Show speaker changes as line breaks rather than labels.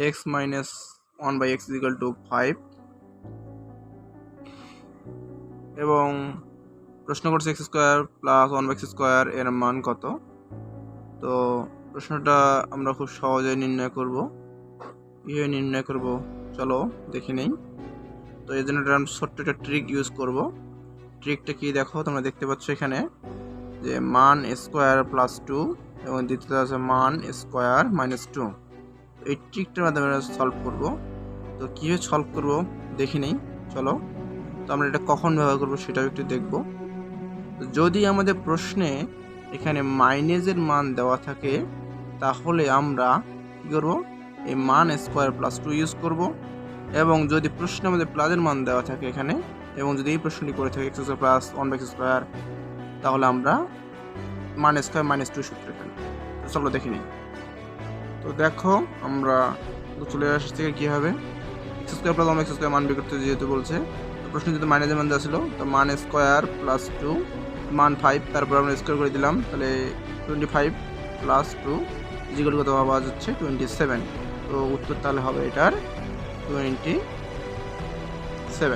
X minus 1/x equal to 5 এবং প্রশ্ন করছে x square plus 1/x square এর মান কত। তো প্রশ্নটা আমরা খুব সহজে নির্ণয় করব। কীভাবে নির্ণয় করব চলো দেখে নেই। তো এই জন্য আমরা ছোট্ট একটা ট্রিক ইউজ করব। ট্রিকটা কি দেখো, তোমরা দেখতে পাচ্ছ এখানে যে মান স্কোয়ার প্লাস 2 এবং দ্বিতীয়টা আছে মান স্কোয়ার মাইনাস 2। এই ট্রিকটার মাধ্যমে আমরা সলভ করব। তো কীভাবে সলভ করব দেখে নেই চলো। তো আমরা এটা কখন ব্যবহার করব সেটাও একটু দেখব। যদি আমাদের প্রশ্নে এখানে মাইনাসের মান দেওয়া থাকে তাহলে আমরা কী করব, এই মান স্কোয়ার প্লাস 2 ইউজ করব। এবং যদি প্রশ্নে আমাদের প্লাসের মান দেওয়া থাকে এখানে, এবং যদি এই প্রশ্নটি করে থাকে x square plus 1/x square, তাহলে আমরা মান স্কোয়ার মাইনাস 2 সূত্রে ফেলব। তো চলো দেখে নিই। তো দেখো আমরা চলে আসছি কী হবে, x square plus 1/x square মান বের করতে যেহেতু বলছে, তো প্রশ্নে যেহেতু মাইনাসের মান দেওয়া ছিল, তো মান স্কোয়ার প্লাস 2 মান 5, তারপর আমরা স্কোয়ার করে দিলাম, তাহলে 25 প্লাস 2 ইজিক্যাল কত পাওয়া যাচ্ছে 27। তো উত্তর তাহলে হবে এটার 27।